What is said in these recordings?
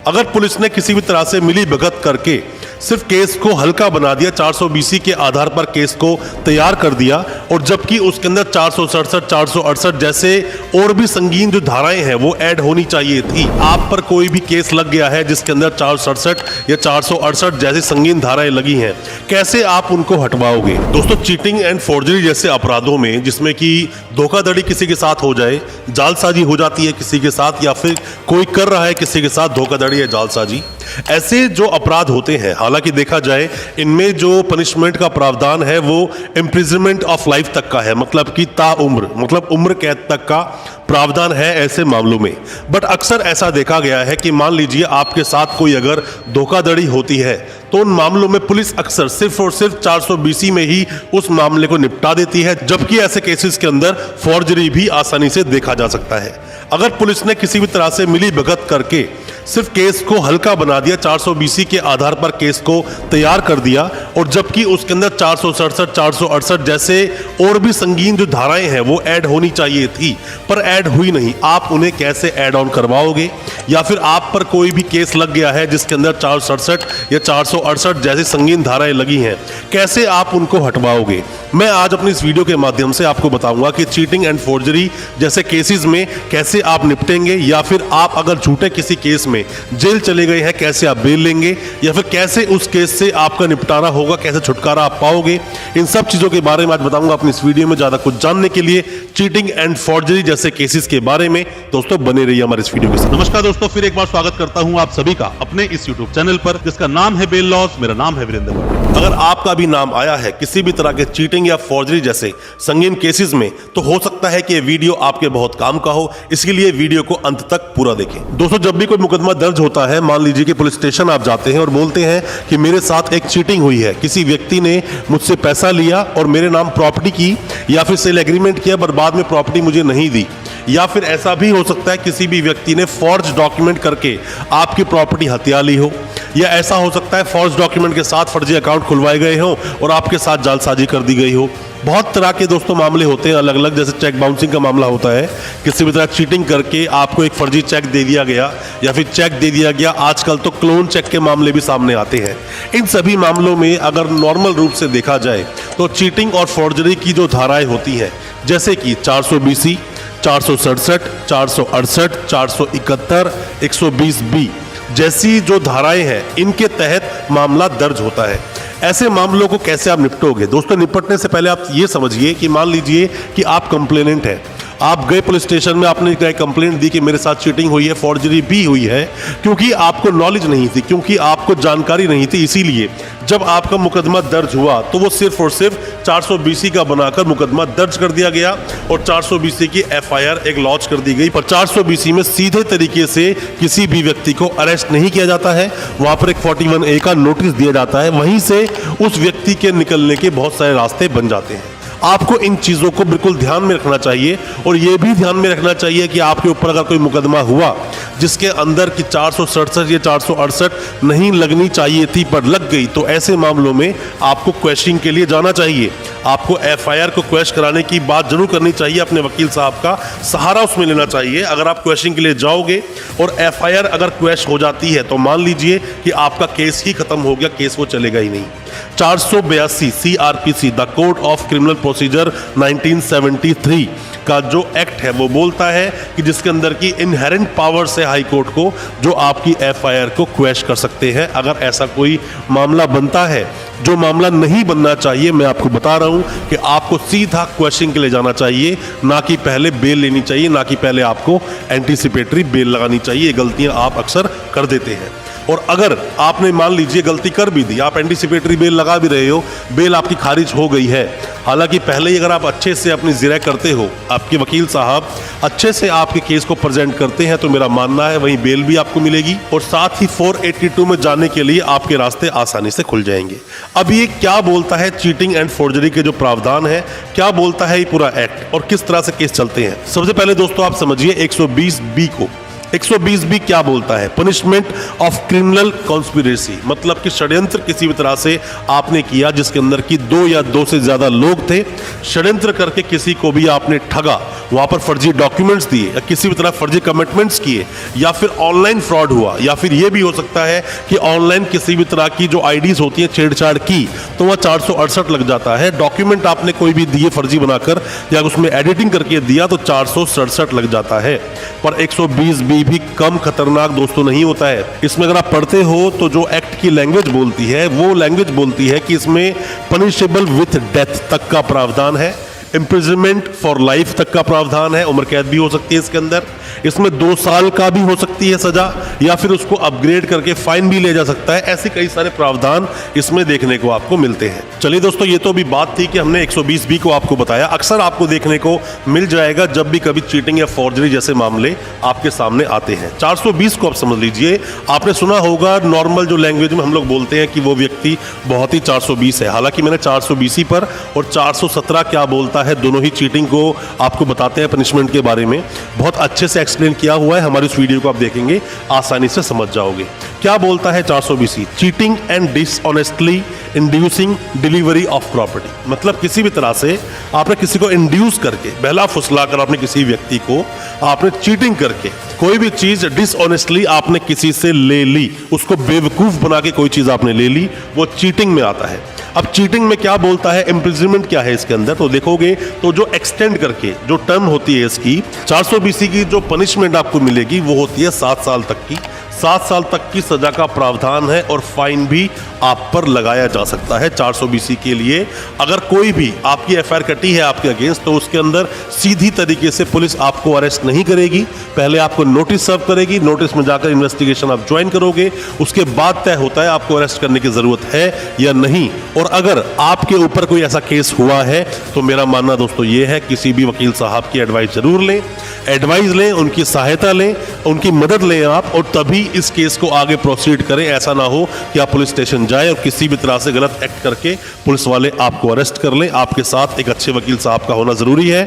अगर पुलिस ने किसी भी तरह से मिली भगत करके सिर्फ केस को हल्का बना दिया, 420 के आधार पर केस को तैयार कर दिया, और जबकि उसके अंदर 467, 468 जैसे और भी संगीन जो धाराएं हैं वो ऐड होनी चाहिए थी। आप पर कोई भी केस लग गया है जिसके अंदर 467 या 468 जैसी संगीन धाराएं लगी हैं, कैसे आप उनको हटवाओगे? दोस्तों, चीटिंग एंड फोर्जरी जैसे अपराधों में जिसमें कि धोखाधड़ी किसी के साथ हो जाए, जालसाजी हो जाती है किसी के साथ, या फिर कोई कर रहा है किसी के साथ धोखाधड़ी या जालसाजी, ऐसे जो अपराध होते हैं, हालांकि देखा जाए इनमें जो पनिशमेंट का प्रावधान है वो इम्प्रिजनमेंट ऑफ लाइफ तक का है, मतलब कि ताउम्र, मतलब उम्र कैद तक का प्रावधान है ऐसे मामलों में। बट अक्सर ऐसा देखा गया है कि मान लीजिए आपके साथ कोई अगर धोखाधड़ी होती है तो उन मामलों में पुलिस अक्सर सिर्फ और सिर्फ 420 में ही उस मामले को निपटा देती है, जबकि ऐसे केसेस के अंदर फॉर्जरी भी आसानी से देखा जा सकता है। अगर पुलिस ने किसी भी तरह से मिली भगत करके सिर्फ केस को हल्का बना दिया, 420 के आधार पर केस को तैयार कर दिया, और जबकि उसके अंदर 467, 468 जैसे और भी संगीन जो धाराएं हैं वो ऐड होनी चाहिए थी पर ऐड हुई नहीं, आप उन्हें कैसे ऐड ऑन करवाओगे? या फिर आप पर कोई भी केस लग गया है जिसके अंदर 467 या 468 जैसी संगीन धाराएं लगी हैं, कैसे आप उनको हटवाओगे? मैं आज अपनी इस वीडियो के माध्यम से आपको बताऊंगा कि चीटिंग एंड फोर्जरी जैसे केसेस में कैसे आप निपटेंगे, या फिर आप अगर झूठे किसी केस में जेल चले गए हैं कैसे आप बेल लेंगे, या फिर कैसे उस केस से आपका निपटारा होगा, कैसे छुटकारा आप पाओगे। इन सब चीजों के बारे में आज बताऊंगा अपनी इस वीडियो में। ज्यादा कुछ जानने के लिए चीटिंग एंड फोर्जरी जैसे केसेस के बारे में दोस्तों बने रहिए हमारे इस वीडियो के साथ। नमस्कार दोस्तों, फिर एक बार स्वागत करता हूं आप सभी का अपने इस YouTube चैनल पर जिसका नाम है बेल लॉज। मेरा नाम है वीरेंद्र वर्मा। अगर आपका भी नाम आया है किसी भी तरह के चीटिंग या फोर्जरी जैसे संगीन केसेस में, तो हो सकता है कि ये वीडियो आपके बहुत काम का हो, इसके लिए वीडियो को अंत तक पूरा देखें। दोस्तों, जब भी कोई मुकदमा दर्ज होता है, मान लीजिए कि पुलिस स्टेशन आप जाते हैं और बोलते हैं कि मेरे साथ एक चीटिंग हुई है, किसी व्यक्ति ने मुझसे पैसा लिया और मेरे नाम प्रॉपर्टी की या फिर सेल एग्रीमेंट किया पर बाद में प्रॉपर्टी मुझे नहीं दी, या फिर ऐसा भी हो सकता है किसी भी व्यक्ति ने फॉर्ज डॉक्यूमेंट करके आपकी प्रॉपर्टी हथिया ली हो, या ऐसा हो सकता है फॉर्ज डॉक्यूमेंट के साथ फर्जी अकाउंट खुलवाए गए हो और आपके साथ जालसाजी कर दी गई हो। बहुत तरह के दोस्तों मामले होते हैं अलग अलग, जैसे चेक बाउंसिंग का मामला होता है, किसी भी तरह चीटिंग करके आपको एक फर्जी चेक दे दिया गया या फिर चेक दे दिया गया। आजकल तो क्लोन चेक के मामले भी सामने आते हैं। इन सभी मामलों में अगर नॉर्मल रूप से देखा जाए तो चीटिंग और फॉर्जरी की जो धाराएं होती हैं, जैसे कि 420, 467, 468, 471, 120B जैसी जो धाराएं हैं, इनके तहत मामला दर्ज होता है। ऐसे मामलों को कैसे आप निपटोगे? दोस्तों, निपटने से पहले आप ये समझिए कि मान लीजिए कि आप कंप्लेनेंट हैं, आप गए पुलिस स्टेशन में, आपने कंप्लेंट दी कि मेरे साथ चीटिंग हुई है, फॉर्जरी भी हुई है, क्योंकि आपको नॉलेज नहीं थी, क्योंकि आपको जानकारी नहीं थी। इसीलिए जब आपका मुकदमा दर्ज हुआ तो वो सिर्फ और सिर्फ 420 का बनाकर मुकदमा दर्ज कर दिया गया और 420 की FIR एक लॉन्च कर दी गई। पर 420 में सीधे तरीके से किसी भी व्यक्ति को अरेस्ट नहीं किया जाता है, वहां पर एक 41A का नोटिस दिया जाता है, वहीं से उस व्यक्ति के निकलने के बहुत सारे रास्ते बन जाते हैं। आपको इन चीज़ों को बिल्कुल ध्यान में रखना चाहिए, और यह भी ध्यान में रखना चाहिए कि आपके ऊपर अगर कोई मुकदमा हुआ जिसके अंदर की 467 या 468 नहीं लगनी चाहिए थी पर लग गई, तो ऐसे मामलों में आपको क्वेश्चनिंग के लिए जाना चाहिए। आपको FIR को क्वेश्चन कराने की बात जरूर करनी चाहिए, अपने वकील साहब का सहारा उसमें लेना चाहिए। अगर आप क्वेश्चनिंग के लिए जाओगे और FIR अगर क्वेश्चन हो जाती है तो मान लीजिए कि आपका केस ही खत्म हो गया, केस वो चलेगा ही नहीं। 482 CRPC the code of criminal procedure 1973 का जो एक्ट है वो बोलता है कि जिसके अंदर की इनहेरेंट पावर्स है हाई कोर्ट को, जो आपकी FIR को क्वेश्चन कर सकते हैं अगर ऐसा कोई मामला बनता है। जो मामला नहीं बनना चाहिए, मैं आपको बता रहा हूं कि आपको सीधा क्वेश्चन के लिए जाना चाहिए, ना कि पहले बेल लेनी चाहिए, ना कि पहले आपको एंटीसिपेटरी बेल लगानी चाहिए। ये गलतियां आप अक्सर कर देते हैं। और अगर आपने मान लीजिए गलती कर भी दी, आप एंटीसिपेटरी बेल लगा भी रहे हो, बेल आपकी खारिज हो गई है, हालांकि पहले ही अगर आप अच्छे से अपनी जिरह करते हो, आपके वकील साहब अच्छे से आपके केस को प्रेजेंट करते हैं, तो मेरा मानना है वहीं बेल भी आपको मिलेगी और साथ ही 482 में जाने के लिए आपके रास्ते आसानी से खुल जाएंगे। अब ये क्या बोलता है चीटिंग एंड फोर्जरी के जो प्रावधान है, क्या बोलता है ये पूरा एक्ट और किस तरह से केस चलते हैं? सबसे पहले दोस्तों आप समझिए 120B को। 120 भी क्या बोलता है? पनिशमेंट ऑफ क्रिमिनल कॉन्स्पिरेसी, मतलब कि षड्यंत्र किसी भी तरह से आपने किया जिसके अंदर की 2 या 2 से ज्यादा लोग थे, षड्यंत्र करके किसी को भी आपने ठगा, वहां पर फर्जी डॉक्यूमेंट्स दिए या किसी भी तरह फर्जी कमिटमेंट्स किए, या फिर ऑनलाइन फ्रॉड हुआ, या फिर यह भी हो सकता है कि ऑनलाइन किसी भी तरह की जो आईडीज होती है छेड़छाड़ की, तो वह 468 लग जाता है। डॉक्यूमेंट आपने कोई भी दिए फर्जी बनाकर या उसमें एडिटिंग करके दिया तो 467 लग जाता है। पर 120 भी कम खतरनाक दोस्तों नहीं होता है। इसमें अगर आप पढ़ते हो तो जो एक्ट की लैंग्वेज बोलती है वो लैंग्वेज बोलती है कि इसमें पनिशेबल विथ डेथ तक का प्रावधान है, इम्प्रिजनमेंट फॉर लाइफ तक का प्रावधान है, उम्र कैद भी हो सकती है इसके अंदर, इसमें 2 साल का भी हो सकती है सजा, या फिर उसको अपग्रेड करके फाइन भी ले जा सकता है। ऐसे कई सारे प्रावधान इसमें देखने को आपको मिलते हैं। चलिए दोस्तों, ये तो अभी बात थी कि हमने 120 बी को आपको बताया। अक्सर आपको देखने को मिल जाएगा जब भी कभी चीटिंग या फॉर्जरी जैसे मामले आपके सामने आते हैं। 420 को आप समझ लीजिए, आपने सुना होगा नॉर्मल जो लैंग्वेज में हम लोग बोलते हैं कि वो व्यक्ति बहुत ही 420 है। हालांकि मैंने 420 पर और 417 क्या बोलता है दोनों ही चीटिंग को आपको बताते हैं पनिशमेंट के बारे में, बहुत अच्छे से एक्सप्लेन किया हुआ है। हमारी इस वीडियो को आप देखेंगे आसानी से समझ जाओगे। क्या बोलता है 420? Cheating and dishonestly inducing delivery of property, मतलब किसी भी तरह से आपने किसी को इंड्यूस करके, बहला फुसला कर आपने किसी व्यक्ति को आपने चीटिंग करके कोई भी चीज डिसऑनेस्टली आपने किसी से ले ली, उसको बेवकूफ बना के कोई चीज आपने ले ली, वो चीटिंग में आता है। अब चीटिंग में क्या बोलता है, इम्प्रिजनमेंट क्या है इसके अंदर, तो देखोगे तो जो एक्सटेंड करके जो टर्म होती है इसकी 420 की जो पनिशमेंट आपको मिलेगी वो होती है 7 साल तक की। 7 साल तक की सजा का प्रावधान है और फाइन भी आप पर लगाया जा सकता है 420 के लिए। अगर कोई भी आपकी एफआईआर कटी है आपके अगेंस्ट तो उसके अंदर सीधी तरीके से पुलिस आपको अरेस्ट नहीं करेगी, पहले आपको नोटिस सर्व करेगी, नोटिस में जाकर इन्वेस्टिगेशन आप ज्वाइन करोगे, उसके बाद तय होता है आपको अरेस्ट करने की जरूरत है या नहीं। और अगर आपके ऊपर कोई ऐसा केस हुआ है तो मेरा मानना दोस्तों ये है किसी भी वकील साहब की एडवाइस जरूर लें, एडवाइस लें, उनकी सहायता लें, उनकी मदद लें आप, और तभी इस केस को आगे प्रोसीड करें। ऐसा ना हो कि आप पुलिस स्टेशन जाए और किसी भी तरह से गलत एक्ट करके पुलिस वाले आपको अरेस्ट कर लें। आपके साथ एक अच्छे वकील साहब का होना जरूरी है।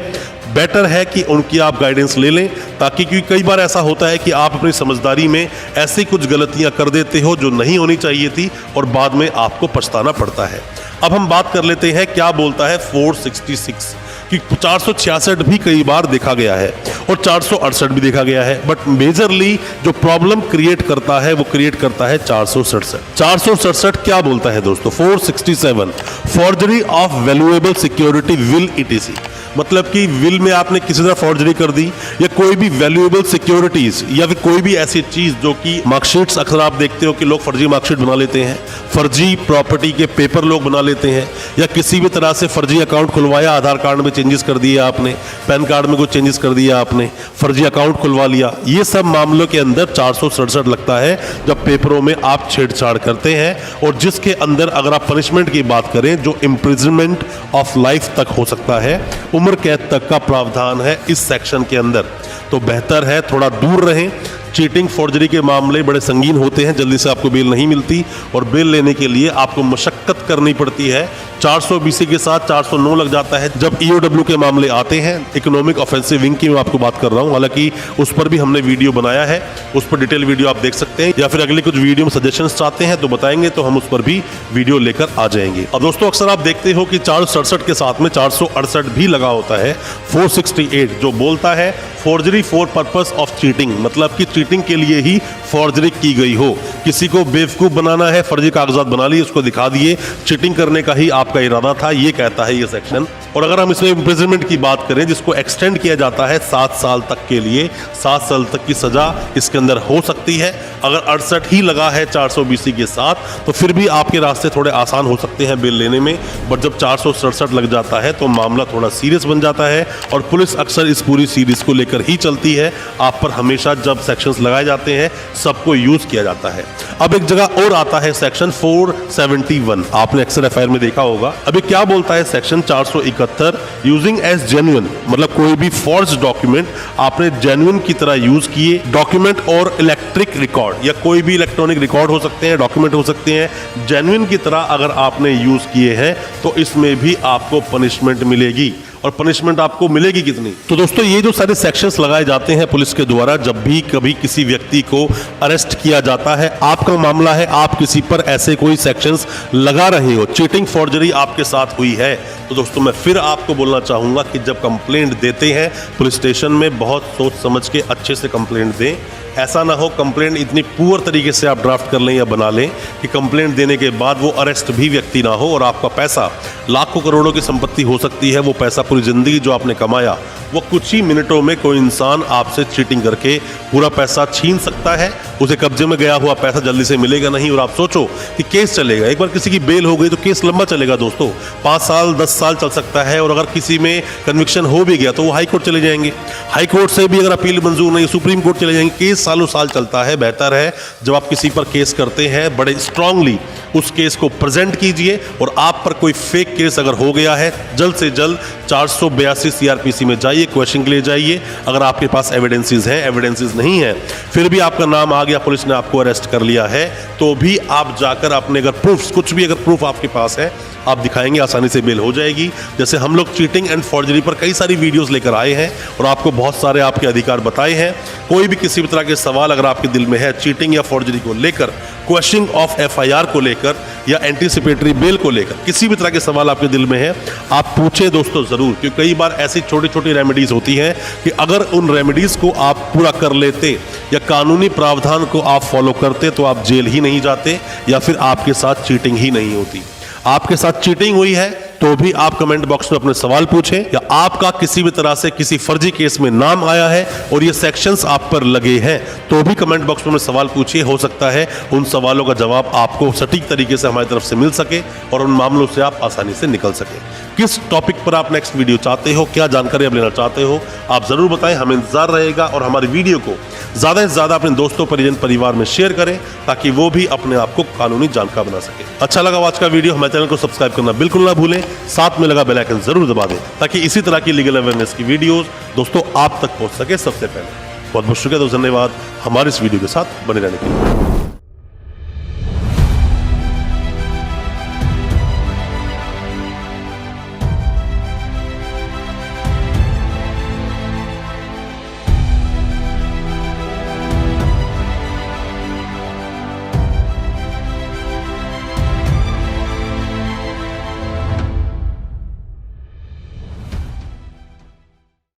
बेटर है कि उनकी आप गाइडेंस ले लें, ताकि क्योंकि कई बार ऐसा होता है कि आप अपनी समझदारी में ऐसी कुछ गलतियां कर देते हो जो नहीं होनी चाहिए थी और बाद में आपको पछताना पड़ता है। अब हम बात कर लेते हैं क्या बोलता है 466 कि 466 भी कई बार देखा गया है और 468 भी देखा गया है, बट मेजरली जो प्रॉब्लम क्रिएट करता है वो क्रिएट करता है 467। 467 क्या बोलता है दोस्तों? 467 forgery of valuable security will etc, मतलब कि विल में आपने किसी तरह फॉर्जरी कर दी या कोई भी वैल्यूएबल सिक्योरिटीज या फिर कोई भी ऐसी चीज जो कि मार्कशीट्स, अक्सर आप देखते हो कि लोग फर्जी मार्कशीट बना लेते हैं, फर्जी प्रॉपर्टी के पेपर लोग बना लेते हैं, या किसी भी तरह से फर्जी अकाउंट खुलवाया, आधार कार्ड में चेंजेस कर दिए आपने, पैन कार्ड में कुछ चेंजेस कर दिया आपने, फर्जी अकाउंट खुलवा लिया। ये सब मामलों के अंदर 467 लगता है जब पेपरों में आप छेड़छाड़ करते हैं, और जिसके अंदर अगर आप पनिशमेंट की बात करें जो इम्प्रिजनमेंट ऑफ लाइफ तक हो सकता है, उम्र कैद तक का प्रावधान है इस सेक्शन के अंदर। तो बेहतर है थोड़ा दूर रहें। चीटिंग फॉर्जरी के मामले बड़े संगीन होते हैं, जल्दी से आपको बेल नहीं मिलती और बेल लेने के लिए आपको मशक्कत करनी पड़ती है। 420 के साथ 409 लग जाता है जब ईओडब्ल्यू के मामले आते हैं। इकोनॉमिक ऑफेंसिव विंग की मैं आपको बात कर रहा हूं, हालांकि उस पर भी हमने वीडियो बनाया है, उस पर डिटेल वीडियो आप देख सकते हैं, या फिर अगले कुछ वीडियो में सजेशंस चाहते हैं तो बताएंगे तो हम उस पर भी वीडियो लेकर आ जाएंगे। और दोस्तों अक्सर आप देखते हो कि 467 के साथ में 468 भी लगा होता है। 468 जो बोलता है forgery for purpose of cheating, मतलब कि चीटिंग के लिए ही फॉर्जरी की गई हो, किसी को बेवकूफ बनाना है, फर्जी कागजात बना लिए, उसको दिखा दिए, चीटिंग करने का ही आपका इरादा था, ये कहता है ये सेक्शन। और अगर हम इसमें इम्प्रिजनमेंट की बात करें जिसको एक्सटेंड किया जाता है 7 साल तक के लिए, 7 साल तक की सजा इसके अंदर हो सकती है। अगर 68 ही लगा है 420 के साथ तो फिर भी आपके रास्ते थोड़े आसान हो सकते हैं बेल लेने में, बट जब 467 लग जाता है तो मामला थोड़ा सीरियस बन जाता है और पुलिस अक्सर इस पूरी सीरीज को लेकर ही चलती है। आप पर हमेशा जब सेक्शंस लगाए जाते हैं सबको यूज किया जाता है। अब एक जगह और आता है सेक्शन 471, आपने अक्सर एफआईआर में देखा होगा। अभी क्या बोलता है सेक्शन 471, यूजिंग एज जेन्युइन, मतलब कोई भी फॉर्ज डॉक्यूमेंट आपने जेन्युइन की तरह यूज किए, डॉक्यूमेंट और इलेक्ट्रिक रिकॉर्ड या कोई भी इलेक्ट्रॉनिक रिकॉर्ड हो सकते हैं, डॉक्यूमेंट हो सकते हैं, जेन्युइन की तरह अगर आपने यूज किए हैं तो इसमें भी आपको पनिशमेंट मिलेगी। और पनिशमेंट आपको मिलेगी कितनी। तो दोस्तों ये जो सारे सेक्शंस लगाए जाते हैं पुलिस के द्वारा जब भी कभी किसी व्यक्ति को अरेस्ट किया जाता है, आपका मामला है आप किसी पर ऐसे कोई सेक्शंस लगा रहे हो, चीटिंग फॉर्जरी आपके साथ हुई है, तो दोस्तों मैं फिर आपको बोलना चाहूंगा कि जब कंप्लेंट देते हैं पुलिस स्टेशन में बहुत सोच समझ के अच्छे से कंप्लेंट दें। ऐसा ना हो कंप्लेंट इतनी पुअर तरीके से आप ड्राफ्ट कर लें या बना लें कि कंप्लेंट देने के बाद वो अरेस्ट भी व्यक्ति ना हो और आपका पैसा, लाखों करोड़ों की संपत्ति हो सकती है, वो पैसा पूरी जिंदगी जो आपने कमाया वो कुछ ही मिनटों में कोई इंसान आपसे चीटिंग करके पूरा पैसा छीन सकता है। उसे कब्जे में गया हुआ पैसा जल्दी से मिलेगा नहीं और आप सोचो कि केस चलेगा, एक बार किसी की बेल हो गई तो केस लंबा चलेगा दोस्तों, 5 साल 10 साल चल सकता है। और अगर किसी में कन्विक्शन हो भी गया तो वो हाई कोर्ट चले जाएंगे, हाई कोर्ट से भी अगर अपील मंजूर नहीं, सुप्रीम कोर्ट चले जाएंगे, केस सालों साल चलता है। बेहतर है जब आप किसी पर केस करते हैं बड़े स्ट्रांगली उस केस को प्रेजेंट कीजिए और आप पर कोई फेक केस अगर हो गया है जल्द से जल्द 482 सीआरपीसी में जाइए, क्वेश्चन के लिए जाइए। अगर आपके पास एविडेंसेस हैं, एविडेंसेस नहीं है फिर भी आपका नाम आ गया, पुलिस ने आपको अरेस्ट कर लिया है, तो भी आप जाकर अपने अगर प्रूफ, कुछ भी अगर प्रूफ आपके पास है आप दिखाएंगे, आसानी से बेल हो जाएगी। जैसे हम लोग चीटिंग एंड फॉर्जरी पर कई सारी वीडियोस लेकर आए हैं और आपको बहुत सारे आपके अधिकार बताए हैं। कोई भी किसी भी तरह के सवाल अगर आपके दिल में है चीटिंग या फॉर्जरी को लेकर, क्वेश्चनिंग ऑफ एफआईआर को लेकर या एंटीसिपेटरी बेल को लेकर, किसी भी तरह के सवाल आपके दिल में है आप पूछें दोस्तों जरूर, क्योंकि कई बार ऐसी छोटी छोटी रेमेडीज होती हैं कि अगर उन रेमेडीज को आप पूरा कर लेते या कानूनी प्रावधान को आप फॉलो करते तो आप जेल ही नहीं जाते या फिर आपके साथ चीटिंग ही नहीं होती। आपके साथ चीटिंग हुई है तो भी आप कमेंट बॉक्स में अपने सवाल पूछें, या आपका किसी भी तरह से किसी फर्जी केस में नाम आया है और ये सेक्शंस आप पर लगे हैं तो भी कमेंट बॉक्स में सवाल पूछिए। हो सकता है उन सवालों का जवाब आपको सटीक तरीके से हमारी तरफ से मिल सके और उन मामलों से आप आसानी से निकल सके। किस टॉपिक पर आप नेक्स्ट वीडियो चाहते हो, क्या जानकारी आप लेना चाहते हो, आप जरूर बताएं, हमें इंतजार रहेगा। और हमारी वीडियो को ज्यादा से ज्यादा अपने दोस्तों, परिजन, परिवार में शेयर करें ताकि वो भी अपने आप को कानूनी जानकार बना सके। अच्छा लगा आज का वीडियो, हमारे चैनल को सब्सक्राइब करना बिल्कुल ना भूलें, साथ में लगा बेल आइकन जरूर दबा दें ताकि इसी तरह की लीगल अवेयरनेस की वीडियोस दोस्तों आप तक पहुंच सके सबसे पहले। बहुत बहुत शुक्रिया दोस्तों, धन्यवाद हमारे इस वीडियो के साथ बने रहने के लिए।